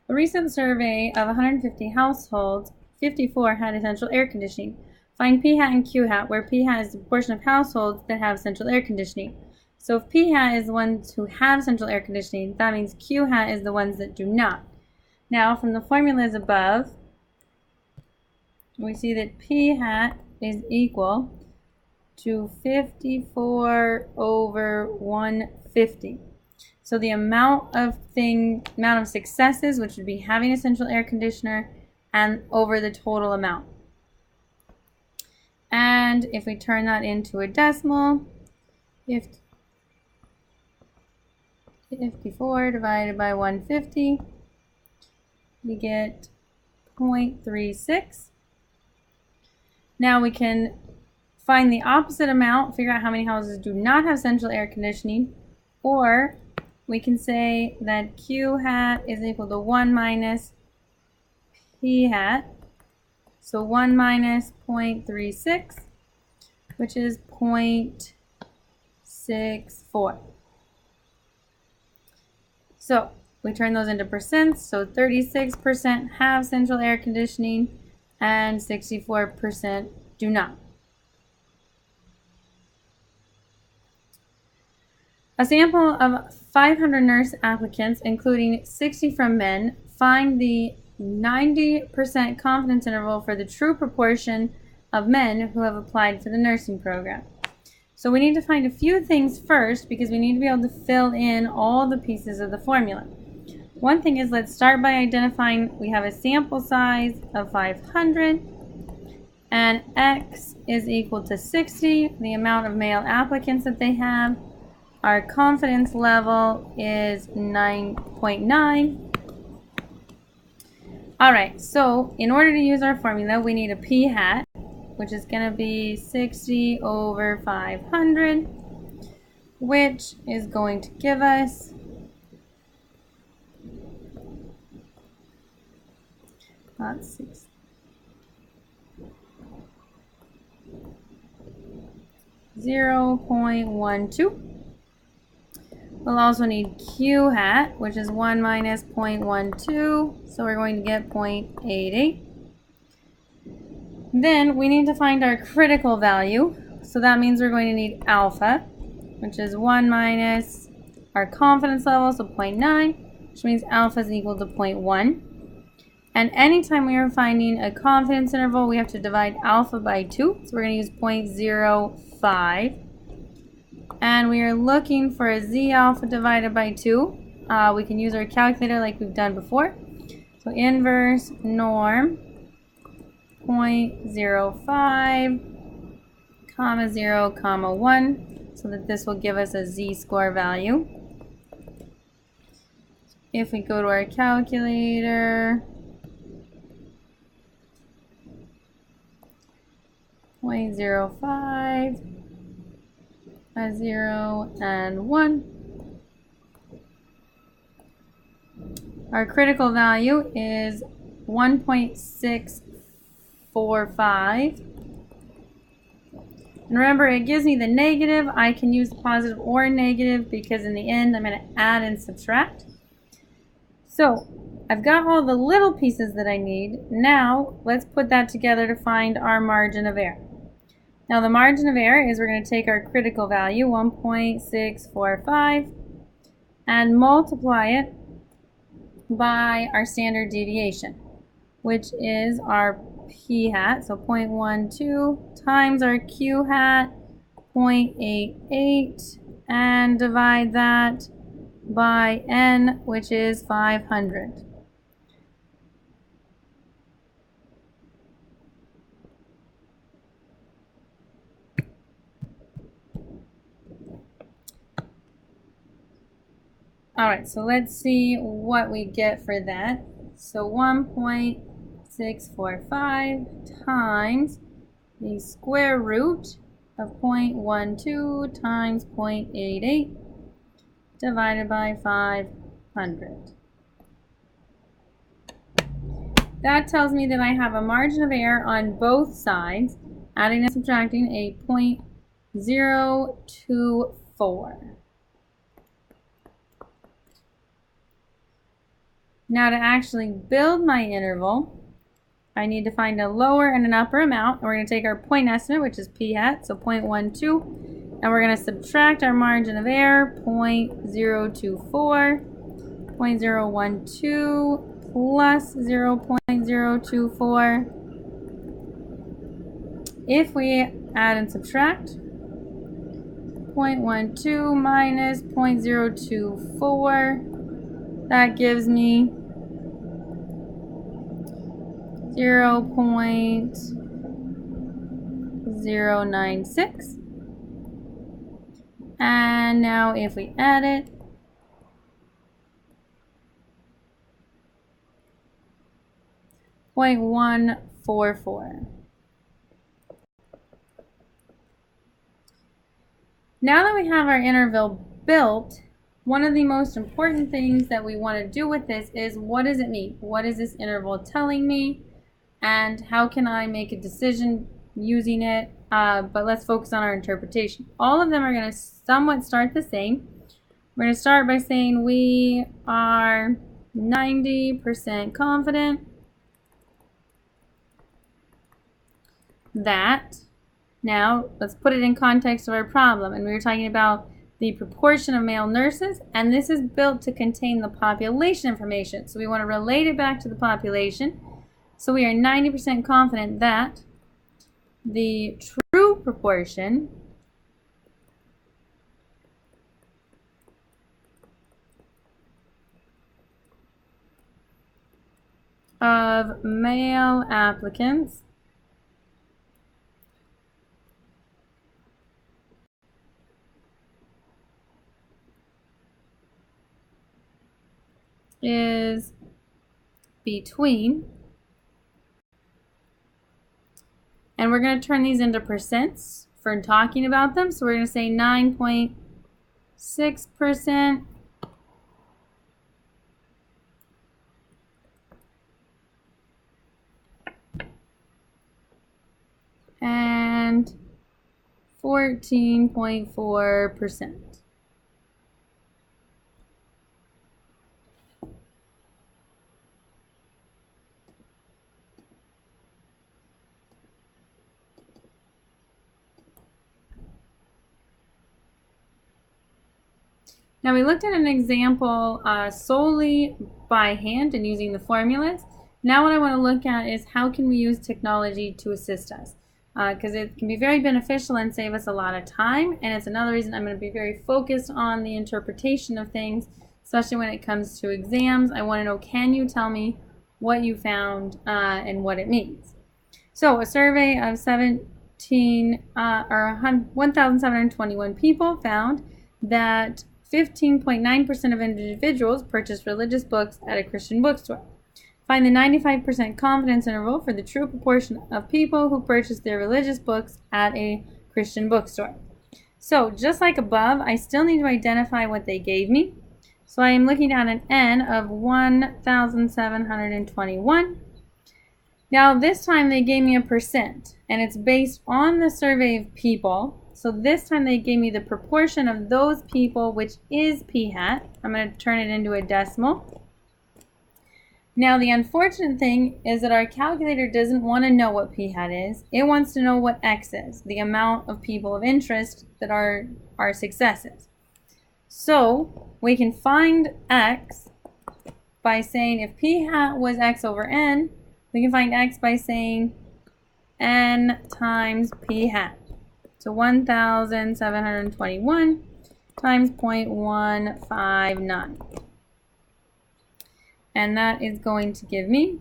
A recent survey of 150 households, 54 had central air conditioning. Find P hat and Q hat, where P hat is the portion of households that have central air conditioning. So if P hat is the ones who have central air conditioning, that means Q hat is the ones that do not. Now, from the formulas above, we see that P hat is equal to 54 over 150. So the amount of successes, which would be having a central air conditioner, and over the total amount. And if we turn that into a decimal, 54 divided by 150, we get 0.36. Now we can find the opposite amount, figure out how many houses do not have central air conditioning, or we can say that Q hat is equal to 1 minus P hat. So 1 minus 0.36, which is 0.64. So we turn those into percents. So 36% have central air conditioning and 64% do not. A sample of 500 nurse applicants, including 60 from men, find the 90% confidence interval for the true proportion of men who have applied for the nursing program. So we need to find a few things first because we need to be able to fill in all the pieces of the formula. One thing is, let's start by identifying we have a sample size of 500 and X is equal to 60, the amount of male applicants that they have. Our confidence level is 9.9. Alright, so in order to use our formula, we need a P hat, which is going to be 60 over 500, which is going to give us 0.12. We'll also need Q hat, which is 1 minus 0.12, so we're going to get 0.88. Then we need to find our critical value, so that means we're going to need alpha, which is 1 minus our confidence level, so 0.9, which means alpha is equal to 0.1. And anytime we are finding a confidence interval, we have to divide alpha by 2, so we're going to use 0.05. And we are looking for a z alpha divided by 2. We can use our calculator like we've done before. So inverse norm 0.05, comma 0, comma 1, so that this will give us a z-score value. If we go to our calculator, 0.05, 0 and 1. Our critical value is 1.645. And remember, it gives me the negative. I can use positive or negative because in the end I'm going to add and subtract. So I've got all the little pieces that I need. Now let's put that together to find our margin of error. Now the margin of error is we're going to take our critical value, 1.645, and multiply it by our standard deviation, which is our P hat, so 0.12 times our Q hat, 0.88, and divide that by N, which is 500. Alright, so let's see what we get for that. So 1.645 times the square root of 0.12 times 0.88 divided by 500. That tells me that I have a margin of error on both sides, adding and subtracting a 0.024. Now to actually build my interval, I need to find a lower and an upper amount. And we're going to take our point estimate, which is p hat, so 0.12, and we're going to subtract our margin of error, 0.024, 0.012 plus 0.024. If we add and subtract, 0.12 minus 0.024, that gives me 0.096. And now if we add it, .144. Now that we have our interval built, one of the most important things that we want to do with this is, what does it mean? What is this interval telling me? And how can I make a decision using it? But let's focus on our interpretation. All of them are going to somewhat start the same. We're going to start by saying we are 90% confident that. Now, let's put it in context of our problem. And we were talking about the proportion of male nurses, and this is built to contain the population information. So we want to relate it back to the population. So we are 90% confident that the true proportion of male applicants is between, and we're going to turn these into percents for talking about them. So we're going to say 9.6% and 14.4%. Now we looked at an example solely by hand and using the formulas. Now what I want to look at is how can we use technology to assist us, because it can be very beneficial and save us a lot of time, and it's another reason I'm going to be very focused on the interpretation of things, especially when it comes to exams. I want to know, can you tell me what you found and what it means? So a survey of 1,721 people found that 15.9% of individuals purchased religious books at a Christian bookstore. Find the 95% confidence interval for the true proportion of people who purchased their religious books at a Christian bookstore. So just like above, I still need to identify what they gave me. So I am looking at an N of 1,721. Now this time they gave me a percent, and it's based on the survey of people. So this time they gave me the proportion of those people, which is p hat. I'm going to turn it into a decimal. Now the unfortunate thing is that our calculator doesn't want to know what p hat is. It wants to know what x is, the amount of people of interest that are our successes. So we can find x by saying, if p hat was x over n, we can find x by saying n times p hat. So 1,721 times 0.159. And that is going to give me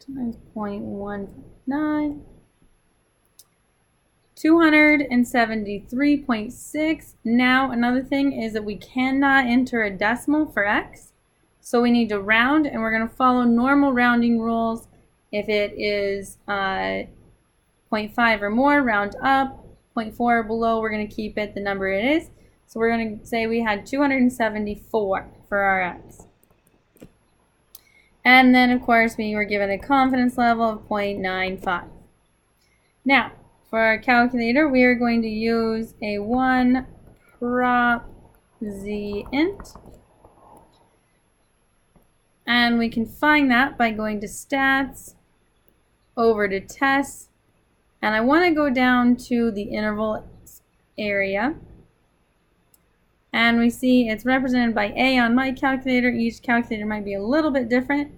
times 0.159, 273.6. Now another thing is that we cannot enter a decimal for x. So we need to round, and we're going to follow normal rounding rules. If it is 0.5 or more, round up. 0.4 or below, we're going to keep it the number it is. So we're going to say we had 274 for our x. And then, of course, we were given a confidence level of 0.95. Now, For our calculator, we are going to use a 1 prop z int. And we can find that by going to stats, over to tests, and I want to go down to the interval area. And we see it's represented by A on my calculator. Each calculator might be a little bit different.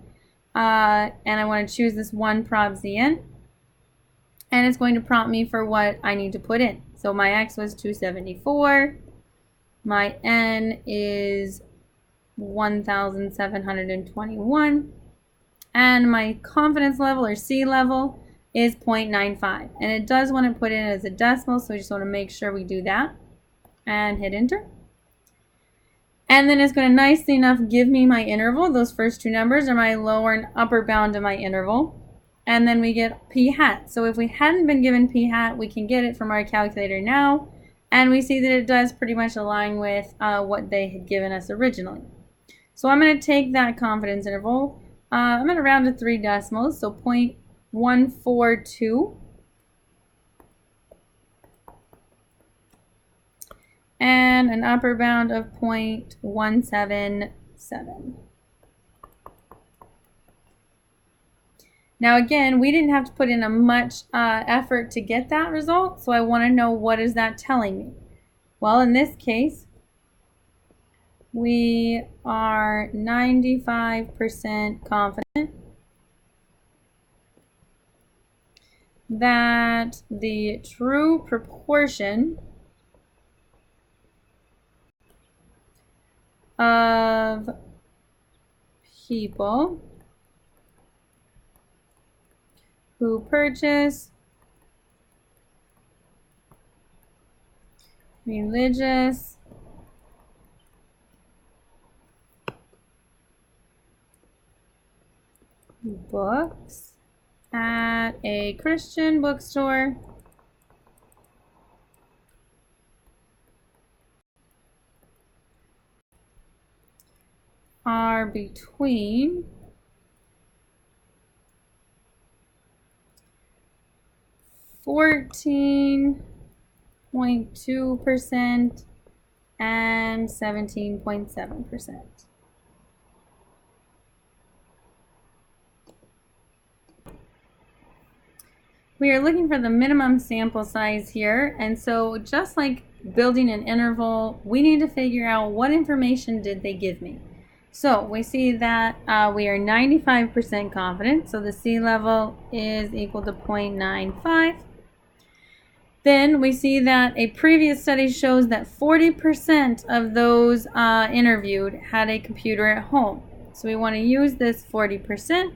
And I want to choose this 1 prop z int. And it's going to prompt me for what I need to put in. So my x was 274. My n is 1,721. And my confidence level, or C level, is 0.95. And it does want to put in as a decimal, so we just want to make sure we do that. And hit enter. And then it's going to nicely enough give me my interval. Those first two numbers are my lower and upper bound of my interval. And then we get p hat. So if we hadn't been given p hat, we can get it from our calculator now. And we see that it does pretty much align with what they had given us originally. So I'm going to take that confidence interval. I'm going to round to 3 decimals, so 0.142. And an upper bound of 0.177. Now again, we didn't have to put in a much effort to get that result, so I want to know, what is that telling me? Well, in this case, we are 95% confident that the true proportion of people who purchase religious books at a Christian bookstore are between 14.2% and 17.7%. We are looking for the minimum sample size here, and so just like building an interval, we need to figure out what information did they give me. So we see that we are 95% confident, so the C level is equal to 0.95. Then we see that a previous study shows that 40% of those interviewed had a computer at home. So we want to use this 40%.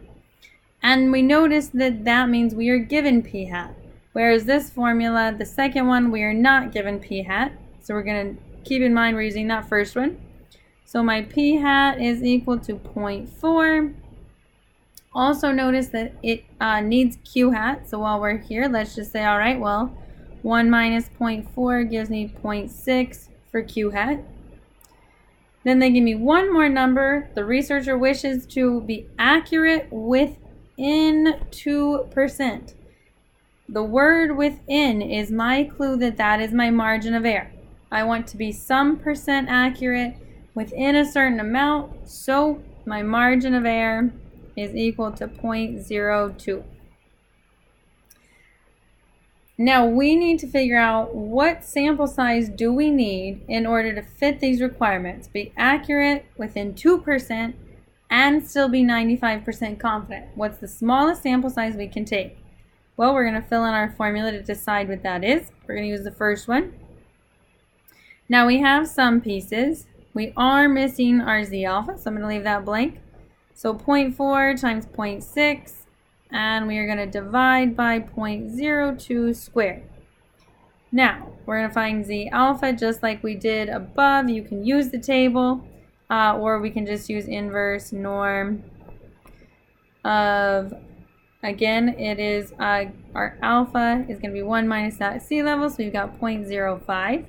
And we notice that that means we are given p hat. Whereas this formula, the second one, we are not given p hat. So we're going to keep in mind we're using that first one. So my p hat is equal to 0.4. Also notice that it needs q hat. So while we're here, let's just say, all right, well, 1 minus 0.4 gives me 0.6 for q hat. Then they give me one more number. The researcher wishes to be accurate within 2%. The word within is my clue that that is my margin of error. I want to be some percent accurate within a certain amount, so my margin of error is equal to 0.02. Now we need to figure out what sample size do we need in order to fit these requirements. Be accurate within 2% and still be 95% confident. What's the smallest sample size we can take? Well, we're going to fill in our formula to decide what that is. We're going to use the first one. Now we have some pieces. We are missing our z alpha, so I'm going to leave that blank. So 0.4 times 0.6, and we are going to divide by 0.02 squared. Now, we're going to find z alpha just like we did above. You can use the table, or we can just use inverse norm of, again, it is our alpha is going to be 1 minus that sea level, so we've got 0.05.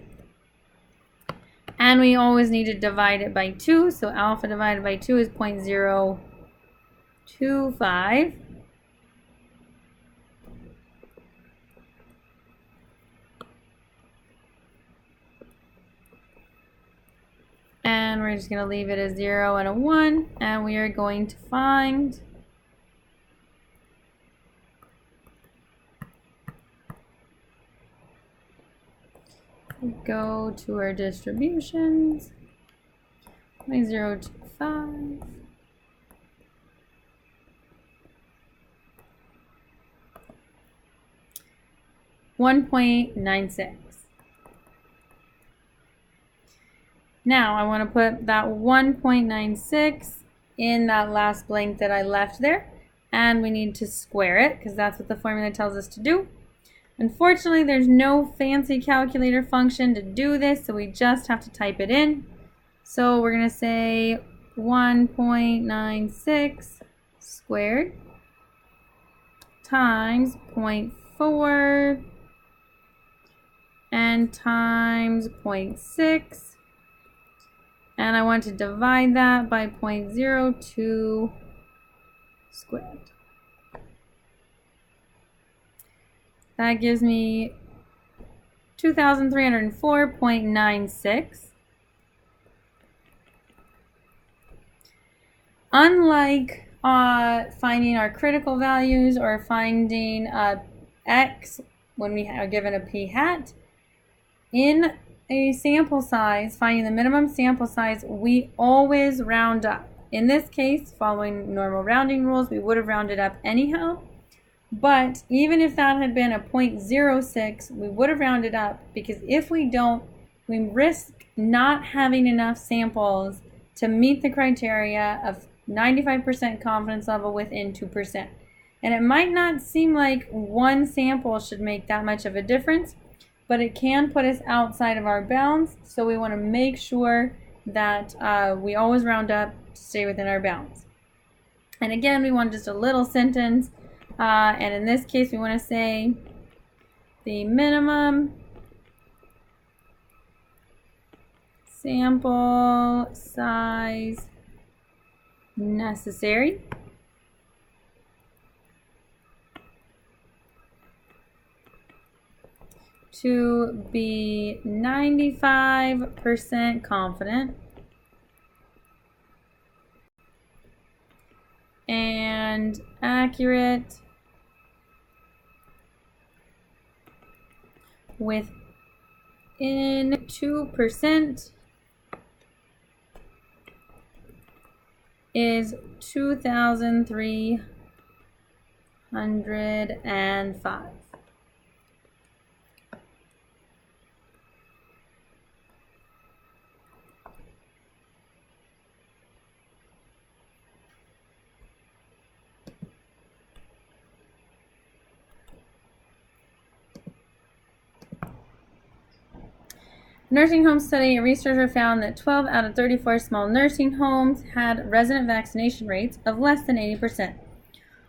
And we always need to divide it by 2, so alpha divided by 2 is 0.025. we're just going to leave it as 0 and a 1, and we are going to find go to our distributions, 0 to 5. .96. Now I want to put that 1.96 in that last blank that I left there, and we need to square it because that's what the formula tells us to do. Unfortunately, there's no fancy calculator function to do this, so we just have to type it in. So we're going to say 1.96 squared times 0.4 and times 0.6, and I want to divide that by 0.02 squared. That gives me 2,304.96. Unlike finding our critical values or finding x when we are given a p hat, in a sample size, finding the minimum sample size, we always round up. In this case, following normal rounding rules, we would have rounded up anyhow. But even if that had been a 0.06, we would have rounded up, because if we don't, we risk not having enough samples to meet the criteria of 95% confidence level within 2%. And it might not seem like one sample should make that much of a difference, but it can put us outside of our bounds, so we want to make sure that we always round up to stay within our bounds. And again, we want just a little sentence, and in this case we want to say the minimum sample size necessary to be 95% confident and accurate within 2% is 2,305. Nursing home study, a researcher found that 12 out of 34 small nursing homes had resident vaccination rates of less than 80%,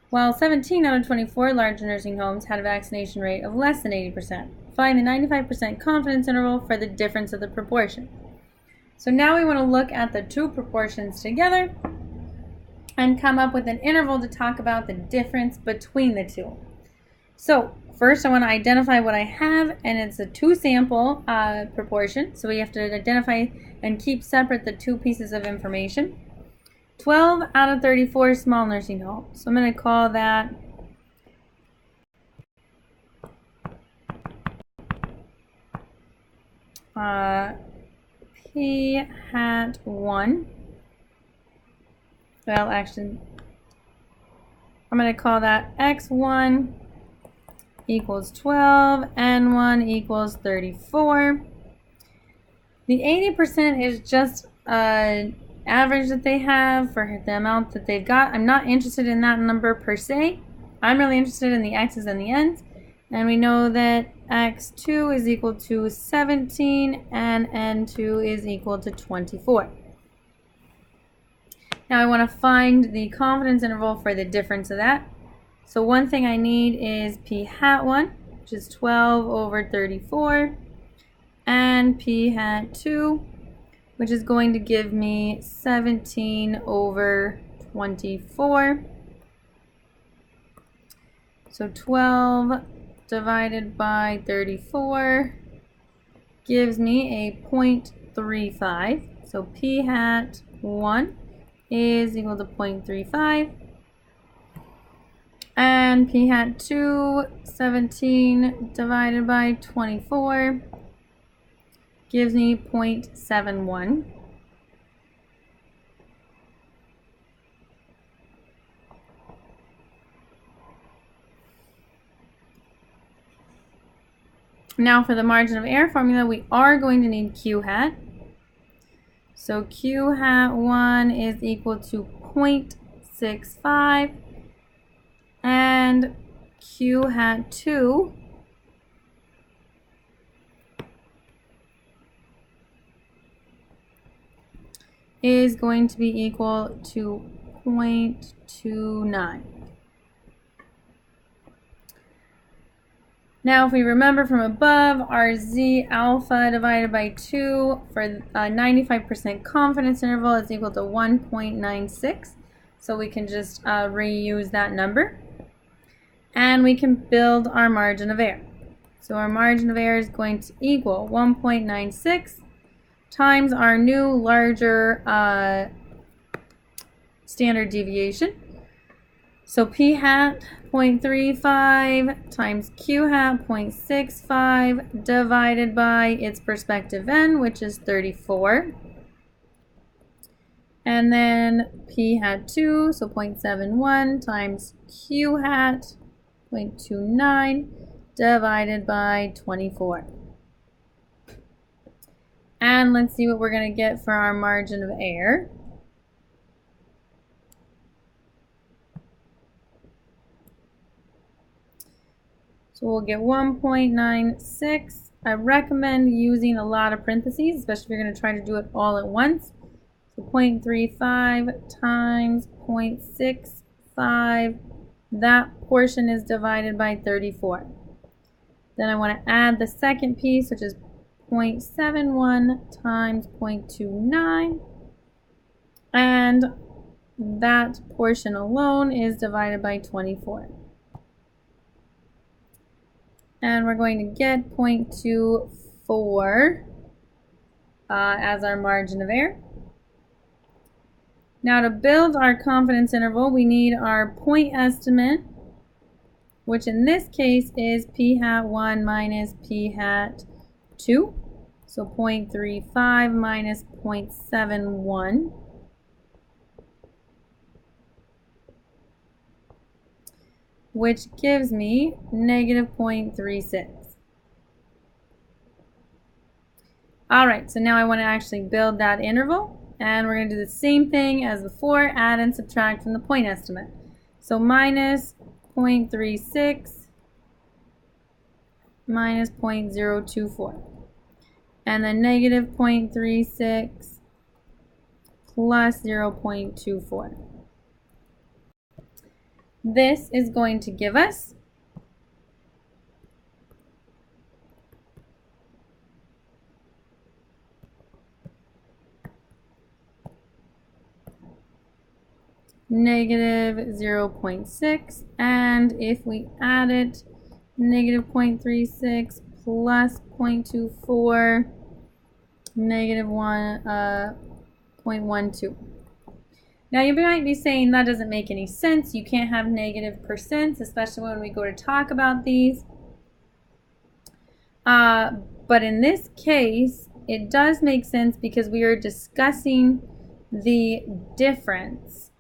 while 17 out of 24 large nursing homes had a vaccination rate of less than 80%. Find the 95% confidence interval for the difference of the proportion. So now we want to look at the two proportions together and come up with an interval to talk about the difference between the two. So first I want to identify what I have, and it's a two sample proportion, so we have to identify and keep separate the two pieces of information. 12 out of 34 small nursing homes, so I'm going to call that P hat 1. Well, actually I'm going to call that x1 equals 12, n1 equals 34. The 80% is just an average that they have for the amount that they've got. I'm not interested in that number per se. I'm really interested in the x's and the n's. And we know that x2 is equal to 17 and n2 is equal to 24. Now I want to find the confidence interval for the difference of that. So one thing I need is p hat 1, which is 12 over 34, and p hat 2, which is going to give me 17 over 24. So 12 divided by 34 gives me a 0.35. So p hat 1 is equal to 0.35. And p hat 2, 17 divided by 24 gives me 0.71. Now for the margin of error formula, we are going to need q hat. So q hat 1 is equal to 0.65, and q hat 2 is going to be equal to 0.29. Now, if we remember from above, our z alpha divided by 2 for a 95% confidence interval is equal to 1.96. So we can just reuse that number. And we can build our margin of error. So our margin of error is going to equal 1.96 times our new larger standard deviation. So p hat 0.35 times q hat 0.65 divided by its perspective n, which is 34. And then p hat 2, so 0.71 times q hat 0.29 divided by 24. And let's see what we're going to get for our margin of error. So we'll get 1.96. I recommend using a lot of parentheses, especially if you're going to try to do it all at once. So 0.35 times 0.65. That portion is divided by 34. Then I want to add the second piece, which is 0.71 times 0.29. And that portion alone is divided by 24. And we're going to get 0.24 as our margin of error. Now to build our confidence interval, we need our point estimate, which in this case is p hat 1 minus p hat 2. So 0.35 minus 0.71. Which gives me negative 0.36. All right, so now I want to actually build that interval. And we're going to do the same thing as before, add and subtract from the point estimate. So minus 0.36 minus 0.024. And then negative 0.36 plus 0.24. This is going to give us negative 0.6, and if we add it, negative 0.36 plus 0.24, negative 1.12. Now you might be saying that doesn't make any sense. You can't have negative percents, especially when we go to talk about these. But in this case, it does make sense because we are discussing the difference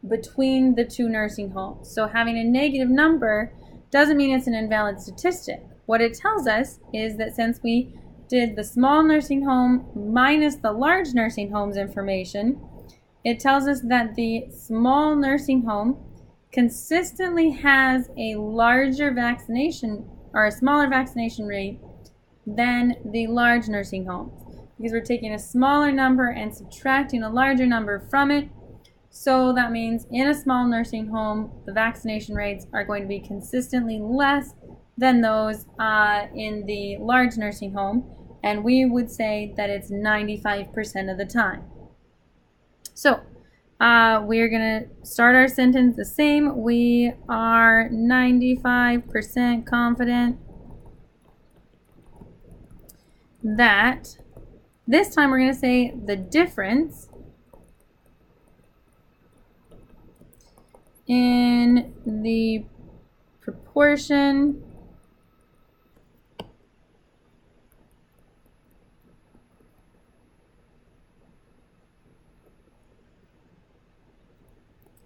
between the two nursing homes. So having a negative number doesn't mean it's an invalid statistic. What it tells us is that since we did the small nursing home minus the large nursing home's information, it tells us that the small nursing home consistently has a larger vaccination or a smaller vaccination rate than the large nursing homes, because we're taking a smaller number and subtracting a larger number from it. So that means in a small nursing home, the vaccination rates are going to be consistently less than those in the large nursing home, and we would say that it's 95% of the time. So we're going to start our sentence the same. We are 95% confident that This time we're going to say the difference in the proportion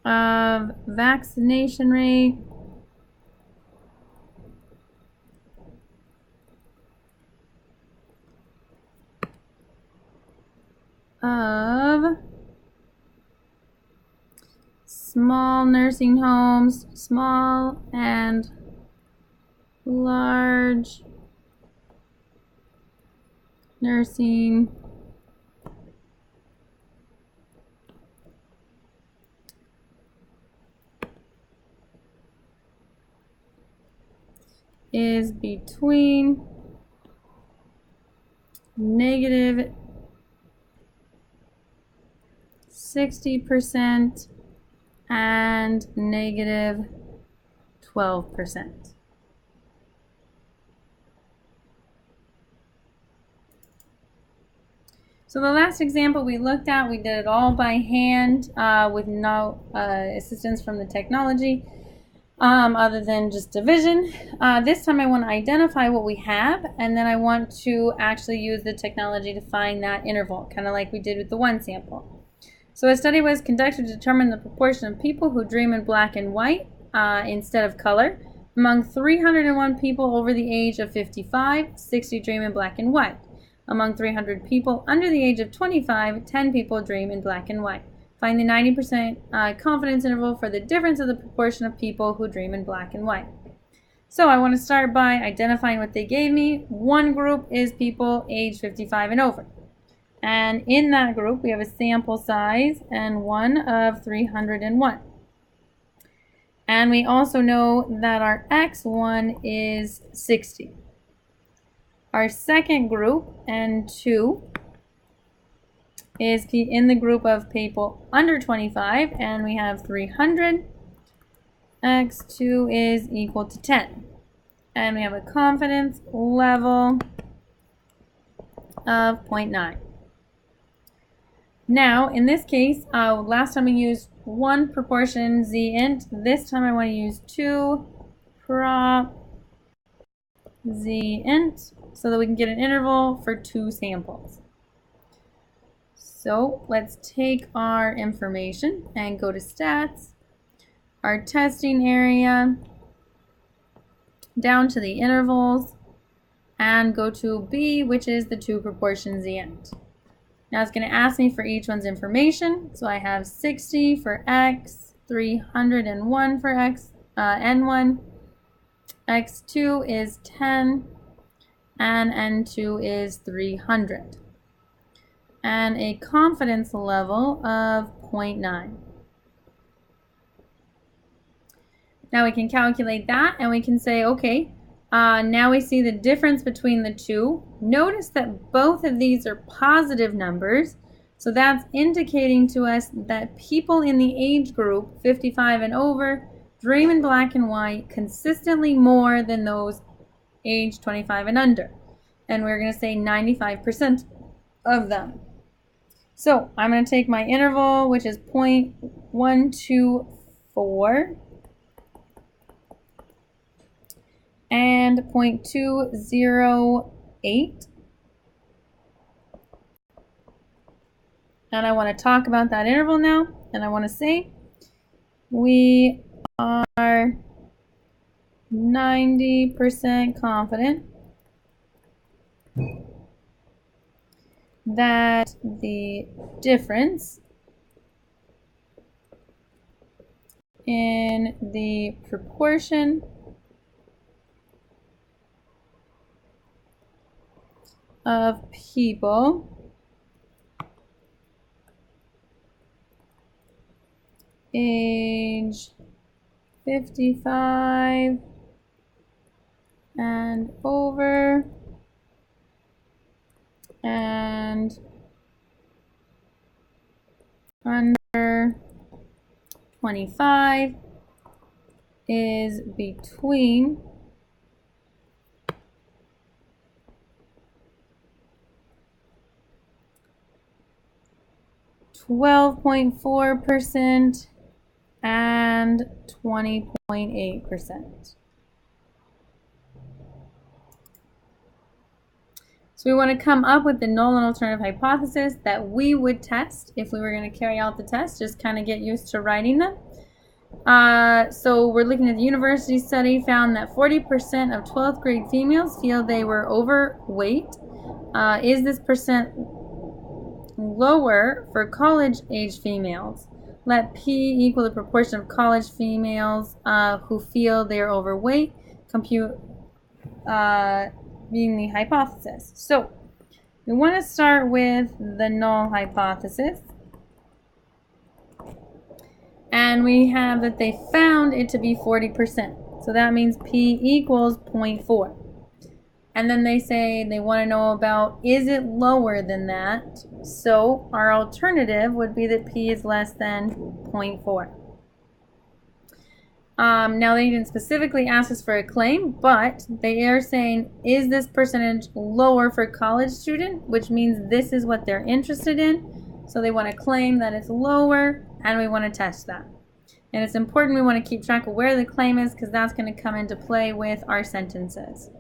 of vaccination rate of small nursing homes, small and large nursing is between negative 60% and negative 12%. So the last example we looked at, we did it all by hand with no assistance from the technology other than just division. This time I want to identify what we have, and then I want to actually use the technology to find that interval, kind of like we did with the one sample. So a study was conducted to determine the proportion of people who dream in black and white instead of color. Among 301 people over the age of 55, 60 dream in black and white. Among 300 people under the age of 25, 10 people dream in black and white. Find the 90% confidence interval for the difference of the proportion of people who dream in black and white. So I want to start by identifying what they gave me. One group is people age 55 and over. And in that group, we have a sample size N1 of 301. And we also know that our X1 is 60. Our second group, N2, is in the group of people under 25, and we have 300. X2 is equal to 10. And we have a confidence level of 0.9. Now, in this case, last time we used one proportion z int. This time I want to use 2 prop z int so that we can get an interval for 2 samples. So let's take our information and go to stats, our testing area, down to the intervals, and go to B, which is the 2 proportion z int. Now it's going to ask me for each one's information. So I have 60 for X, 301 for X, N1, X2 is 10, and N2 is 300. And a confidence level of 0.9. Now we can calculate that, and we can say, okay, now we see the difference between the two. Notice that both of these are positive numbers, so that's indicating to us that people in the age group 55 and over dream in black and white consistently more than those age 25 and under. And we're going to say 95% of them. So I'm going to take my interval, which is 0.124 and 0.208. And I want to talk about that interval now. And I want to say we are 90% confident that the difference in the proportion of people age 55 and over and under 25 is between 12.4%, and 20.8%. So we want to come up with the null and alternative hypothesis that we would test if we were going to carry out the test, just kind of get used to writing them. So we're looking at the university study, found that 40% of 12th grade females feel they were overweight. Is this percent lower for college-age females? Let P equal the proportion of college females who feel they are overweight. Compute being the hypothesis. So we want to start with the null hypothesis. And we have that they found it to be 40%. So that means P equals 0.4. And then they say they want to know about, is it lower than that? So our alternative would be that P is less than 0.4. Now they didn't specifically ask us for a claim, but they are saying, is this percentage lower for college student? Which means this is what they're interested in. So they want to claim that it's lower, and we want to test that. And it's important we want to keep track of where the claim is, because that's going to come into play with our sentences.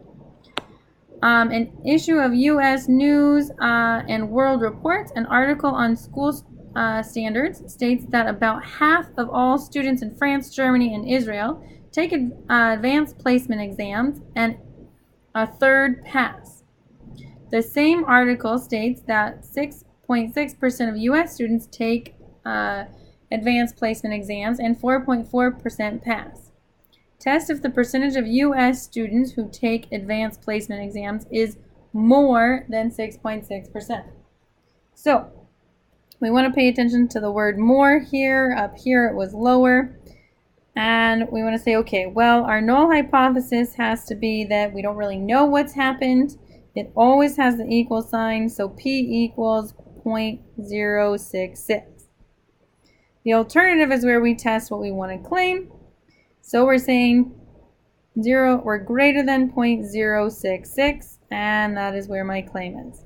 An issue of U.S. News and World Reports, an article on school standards, states that about half of all students in France, Germany, and Israel take advanced placement exams, and a third pass. The same article states that 6.6% of U.S. students take advanced placement exams and 4.4% pass. Test if the percentage of U.S. students who take advanced placement exams is more than 6.6%. So we want to pay attention to the word more here. Up here it was lower. And we want to say, okay, well, our null hypothesis has to be that we don't really know what's happened. It always has the equal sign, so P equals 0.066. The alternative is where we test what we want to claim. So we're saying 0 or greater than 0.066, and that is where my claim is.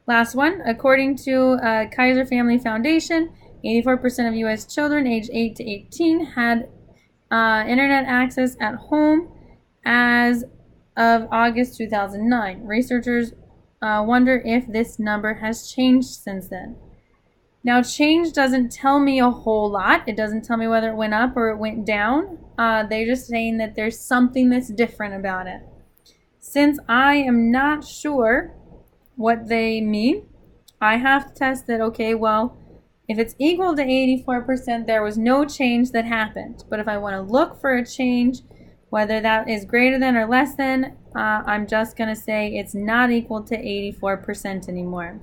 Last one, according to Kaiser Family Foundation, 84% of U.S. children aged 8 to 18 had internet access at home as of August 2009. Researchers wonder if this number has changed since then. Now, change doesn't tell me a whole lot. It doesn't tell me whether it went up or it went down. They're just saying that there's something that's different about it. Since I am not sure what they mean, I have to test that, okay, well, if it's equal to 84%, there was no change that happened. But if I want to look for a change, whether that is greater than or less than, I'm just going to say it's not equal to 84% anymore.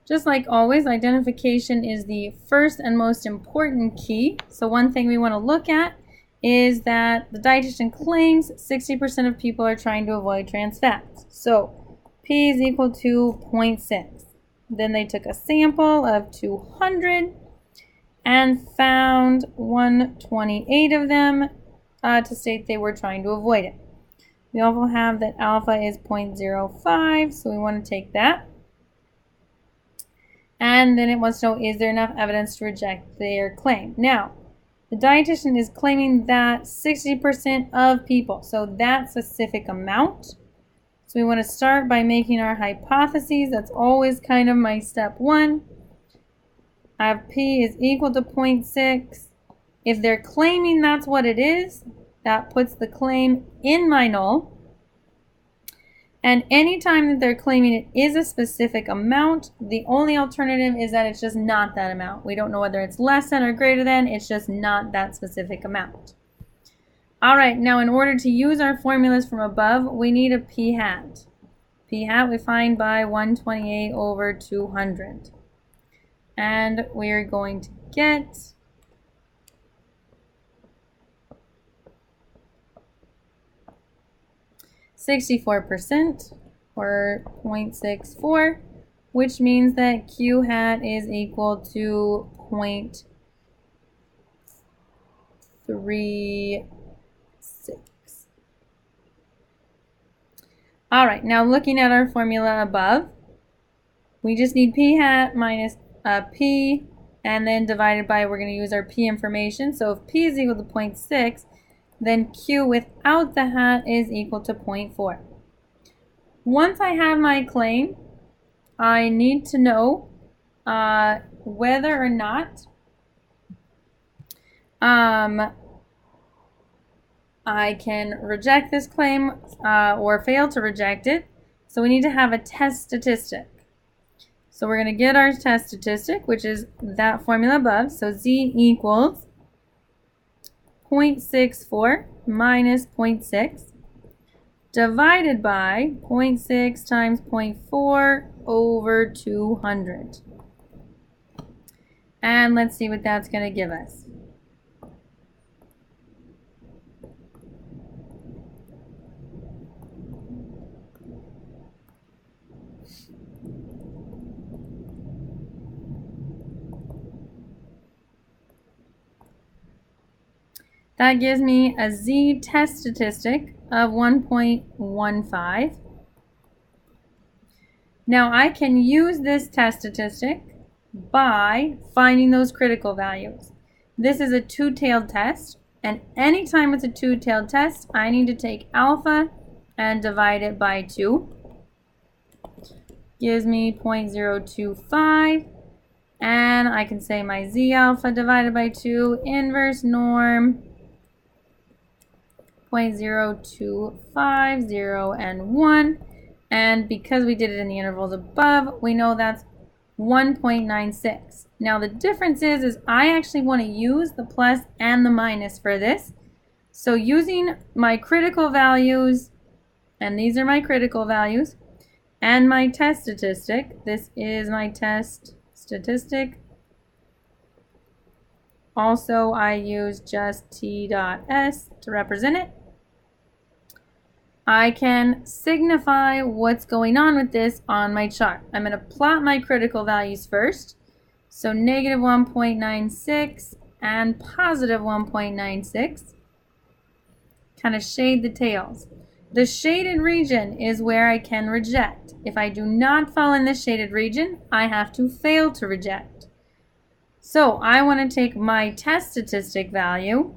Just like always, identification is the first and most important key. So one thing we want to look at is that the dietitian claims 60% of people are trying to avoid trans fats. So P is equal to 0.6. Then they took a sample of 200 and found 128 of them to state they were trying to avoid it. We also have that alpha is 0.05, so we want to take that. And then it wants to know, is there enough evidence to reject their claim? Now, the dietitian is claiming that 60% of people, so that specific amount. So we want to start by making our hypotheses. That's always kind of my step one. I have P is equal to 0.6. If they're claiming that's what it is, that puts the claim in my null. And anytime that they're claiming it is a specific amount, the only alternative is that it's just not that amount. We don't know whether it's less than or greater than. It's just not that specific amount. All right, now in order to use our formulas from above, we need a p hat. P hat we find by 128 over 200. And we're going to get 64% or 0.64, which means that Q hat is equal to 0.36. All right, now looking at our formula above, we just need p hat minus p, and then divided by, we're going to use our p information. So if p is equal to 0.6, then q without the hat is equal to 0.4. Once I have my claim, I need to know whether or not I can reject this claim or fail to reject it. So we need to have a test statistic. So we're going to get our test statistic, which is that formula above. So z equals 0.64 minus 0.6 divided by 0.6 times 0.4 over 200. And let's see what that's going to give us. That gives me a z test statistic of 1.15. Now I can use this test statistic by finding those critical values. This is a two-tailed test, and anytime it's a two-tailed test, I need to take alpha and divide it by 2. Gives me 0.025, and I can say my z alpha divided by 2, inverse norm, 0.0250 and 1, and because we did it in the intervals above, we know that's 1.96. Now the difference is I actually want to use the plus and the minus for this. So using my critical values, and these are my critical values, and my test statistic, this is my test statistic. Also, I use just t dot s to represent it. I can signify what's going on with this on my chart. I'm going to plot my critical values first. So negative 1.96 and positive 1.96. Kind of shade the tails. The shaded region is where I can reject. If I do not fall in this shaded region, I have to fail to reject. So I want to take my test statistic value,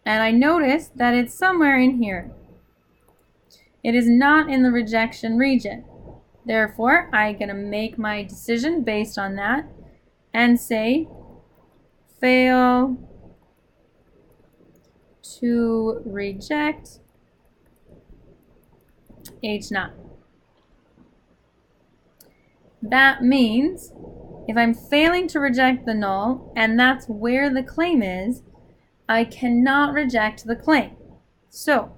and I notice that it's somewhere in here. It is not in the rejection region. Therefore, I'm going to make my decision based on that and say fail to reject H0. That means if I'm failing to reject the null, and that's where the claim is, I cannot reject the claim. So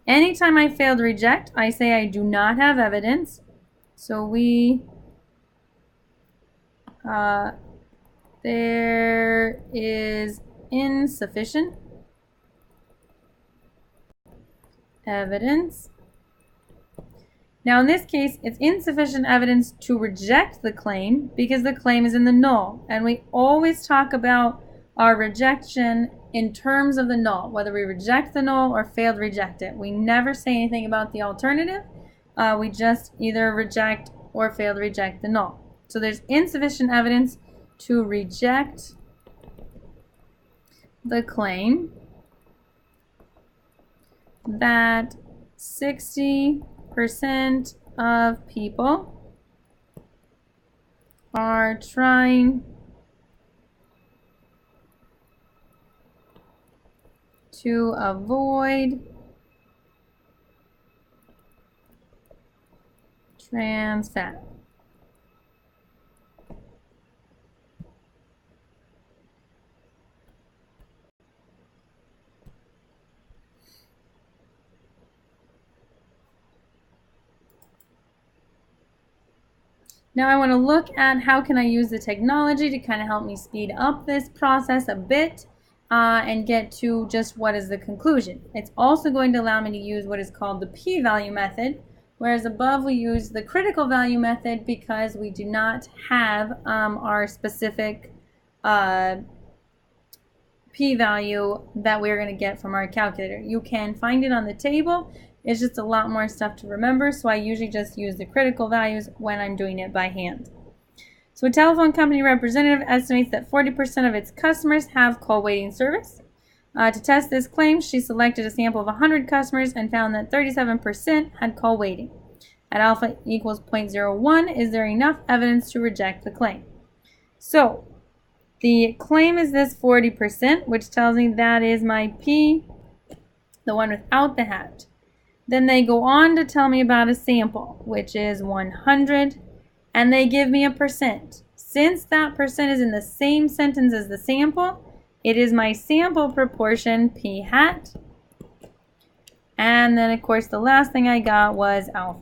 anytime I fail to reject, I say I do not have evidence. So there is insufficient evidence. Now in this case, it's insufficient evidence to reject the claim because the claim is in the null. And we always talk about our rejection in terms of the null, whether we reject the null or fail to reject it. We never say anything about the alternative. We just either reject or fail to reject the null. So there's insufficient evidence to reject the claim that 60% of people are trying to avoid trans fat. Now I want to look at how can I use the technology to kind of help me speed up this process a bit and get to just what is the conclusion. It's also going to allow me to use what is called the p-value method, whereas above we use the critical value method because we do not have our specific p-value that we're going to get from our calculator. You can find it on the table. It's just a lot more stuff to remember, so I usually just use the critical values when I'm doing it by hand. So a telephone company representative estimates that 40% of its customers have call waiting service. To test this claim, she selected a sample of 100 customers and found that 37% had call waiting. At alpha equals 0.01, is there enough evidence to reject the claim? So the claim is this 40%, which tells me that is my P, the one without the hat. Then they go on to tell me about a sample, which is 100, and they give me a percent. Since that percent is in the same sentence as the sample, it is my sample proportion, P hat. And then, of course, the last thing I got was alpha.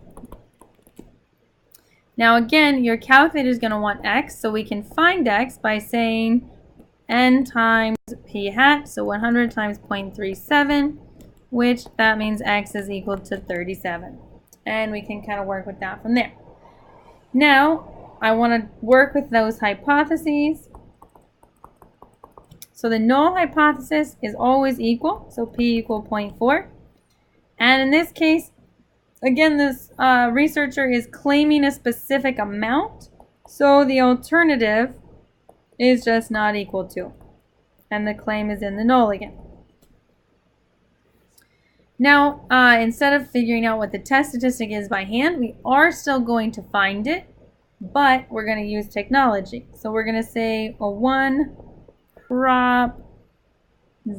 Now, again, your calculator is going to want x, so we can find x by saying n times P hat, so 100 times 0.37, which that means x is equal to 37. And we can kind of work with that from there. Now, I want to work with those hypotheses. So the null hypothesis is always equal, so P equal 0.4. And in this case, again, this researcher is claiming a specific amount, so the alternative is just not equal to. And the claim is in the null again. Now, instead of figuring out what the test statistic is by hand, we are still going to find it, but we're going to use technology. So we're going to say a 1 prop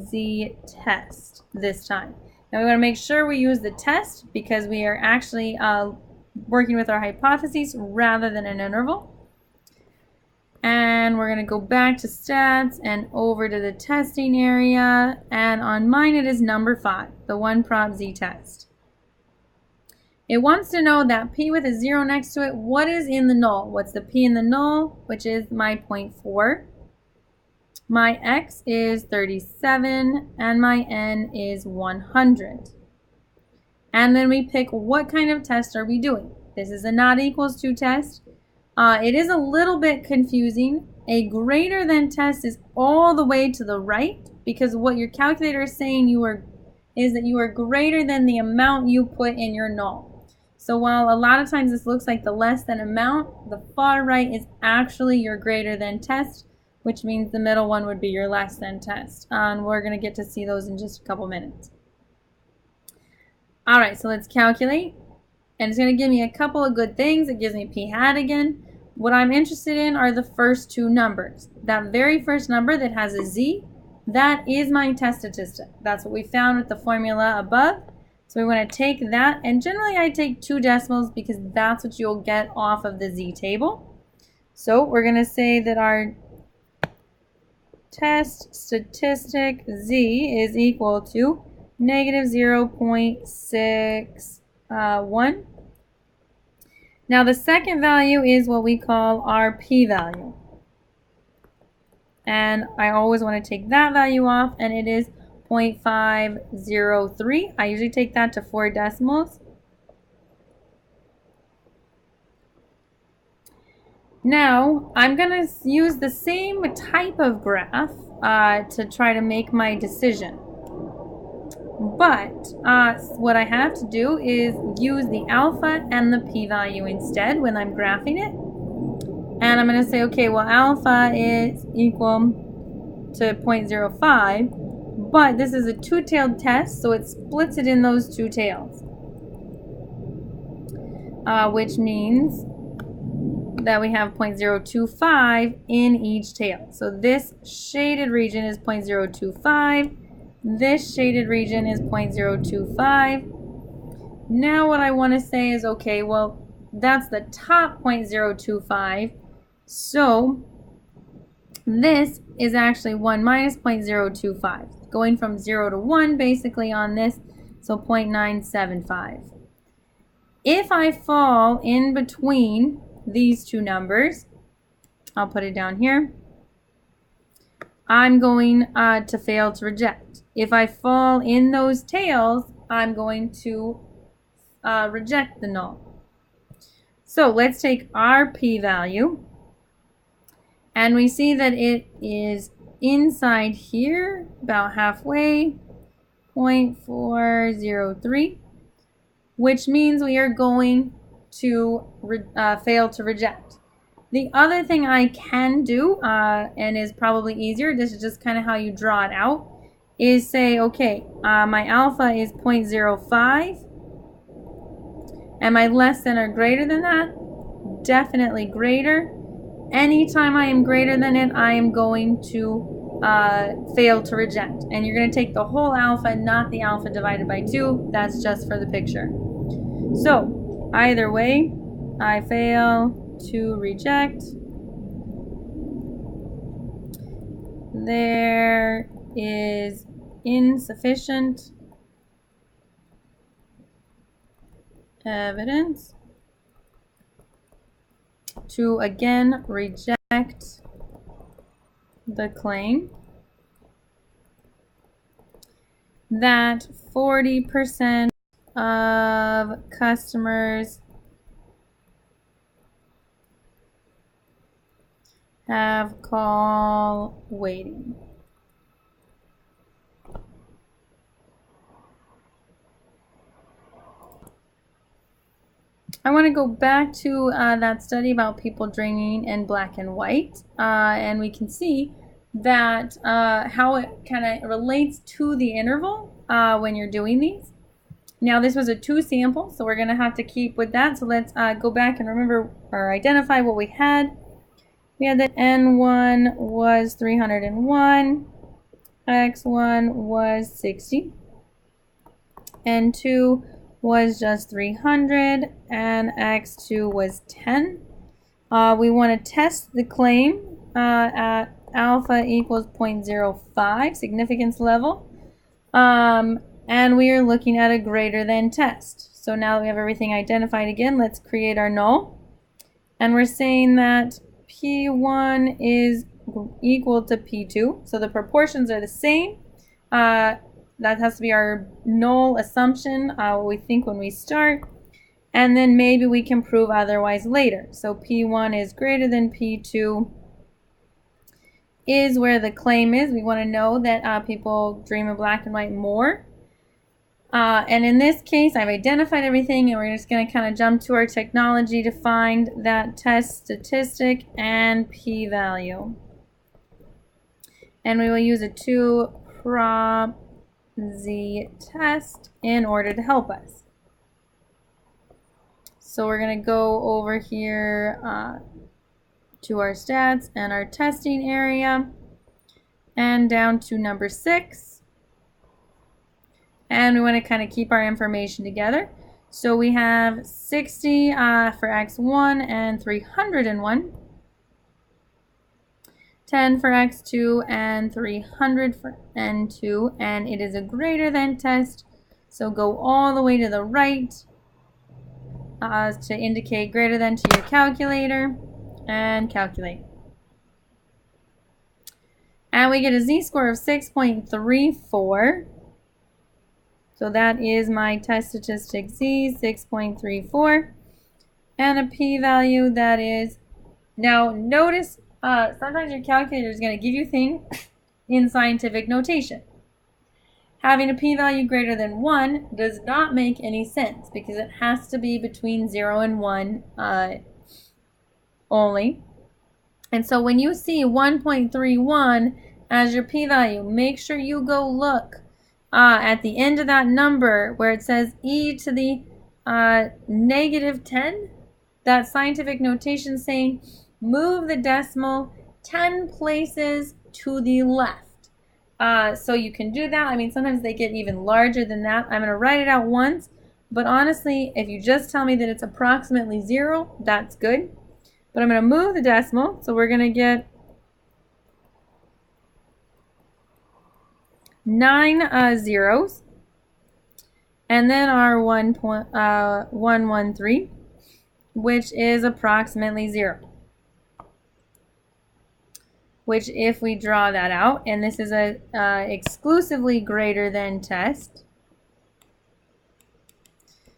z test this time. Now we want to make sure we use the test because we are actually working with our hypotheses rather than an interval. And we're going to go back to stats and over to the testing area. And on mine it is number 5, the 1 prop z test. It wants to know that P with a 0 next to it, what is in the null? What's the P in the null, which is my 0.4. My x is 37 and my n is 100. And then we pick what kind of test are we doing. This is a not equals to test. It is a little bit confusing. A greater than test is all the way to the right because what your calculator is saying is that you are greater than the amount you put in your null. So while a lot of times this looks like the less than amount, the far right is actually your greater than test, which means the middle one would be your less than test. And we're going to get to see those in just a couple minutes. All right, so let's calculate. And it's going to give me a couple of good things. It gives me P hat again. What I'm interested in are the first two numbers. That very first number that has a z, that is my test statistic. That's what we found with the formula above. So we want to take that, and generally I take 2 decimals because that's what you'll get off of the z table. So we're going to say that our test statistic z is equal to negative 0.61. Now the second value is what we call our p-value. And I always want to take that value off, and it is 0.503. I usually take that to 4 decimals. Now, I'm going to use the same type of graph to try to make my decision. But what I have to do is use the alpha and the p-value instead when I'm graphing it. And I'm going to say, okay, well, alpha is equal to 0.05, but this is a 2-tailed test, so it splits it in those 2 tails, which means that we have 0.025 in each tail. So this shaded region is 0.025. This shaded region is 0.025. Now what I want to say is, okay, well, that's the top 0.025. So this is actually 1 minus 0.025. Going from 0 to 1 basically on this, so 0.975. If I fall in between these 2 numbers, I'll put it down here, I'm going to fail to reject. If I fall in those tails, I'm going to reject the null. So let's take our p-value, and we see that it is inside here, about halfway, 0.403, which means we are going to fail to reject. The other thing I can do, and is probably easier, this is just kind of how you draw it out, is say, okay, my alpha is 0.05. Am I less than or greater than that? Definitely greater. Anytime I am greater than it, I am going to fail to reject. And you're going to take the whole alpha, not the alpha divided by 2. That's just for the picture. So, either way, I fail to reject. There is insufficient evidence to again reject the claim that 40% of customers have call waiting. I want to go back to that study about people dreaming in black and white, and we can see that how it kind of relates to the interval when you're doing these. Now this was a 2 sample, so we're going to have to keep with that. So let's go back and remember or identify what we had. We had that N1 was 301, X1 was 60, N2 was just 300, and X2 was 10. We want to test the claim at alpha equals 0.05, significance level. And we are looking at a greater than test. So now that we have everything identified again, let's create our null. And we're saying that P1 is equal to P2. So the proportions are the same. That has to be our null assumption, what we think when we start. And then maybe we can prove otherwise later. So P1 is greater than P2 is where the claim is. We want to know that people dream of black and white more. And in this case, I've identified everything, and we're just going to kind of jump to our technology to find that test statistic and p-value. And we will use a 2-prob-z test in order to help us. So we're going to go over here to our stats and our testing area and down to number 6. And we want to kind of keep our information together. So we have 60 for X1 and 301. 10 for X2 and 300 for N2. And it is a greater than test. So go all the way to the right to indicate greater than to your calculator and calculate. And we get a z-score of 6.34. So that is my test statistic Z, 6.34, and a p-value that is, now notice sometimes your calculator is going to give you things in scientific notation. Having a p-value greater than 1 does not make any sense because it has to be between 0 and 1 only. And so when you see 1.31 as your p-value, make sure you go look at the end of that number where it says e to the -10, that scientific notation saying move the decimal 10 places to the left. So you can do that. I mean, sometimes they get even larger than that. I'm going to write it out once, but honestly, if you just tell me that it's approximately 0, that's good. But I'm going to move the decimal, so we're going to get 9 zeros, and then our 113, which is approximately 0. Which, if we draw that out, and this is a exclusively greater than test,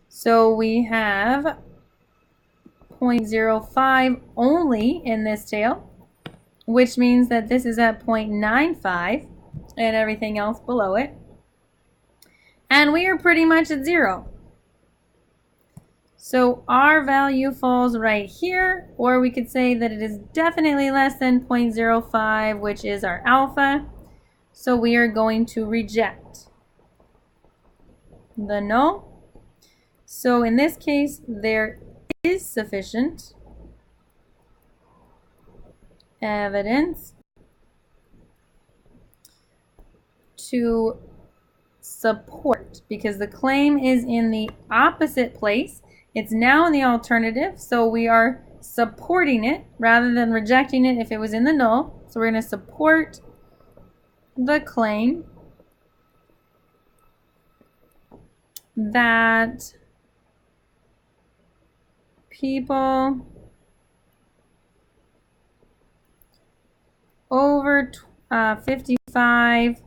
so we have 0.05 only in this tail, which means that this is at 0.95 and everything else below it. And we are pretty much at 0. So our value falls right here, or we could say that it is definitely less than 0.05, which is our alpha. So we are going to reject the null. So in this case, there is sufficient evidence to support, because the claim is in the opposite place. It's now in the alternative, so we are supporting it rather than rejecting it if it was in the null. So we're going to support the claim that people over 55,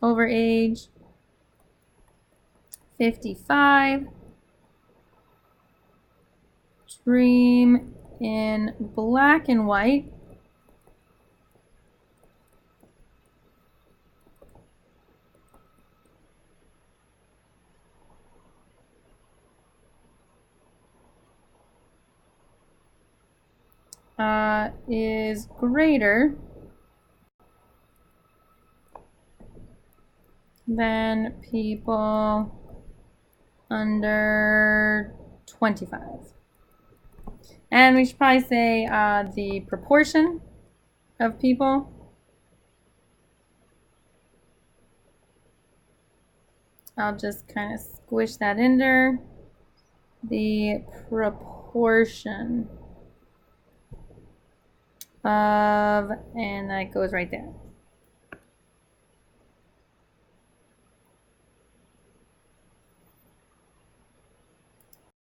over age 55, dream in black and white is greater than people under 25. And we should probably say the proportion of people I'll just kind of squish that in there. The proportion of, and that goes right there.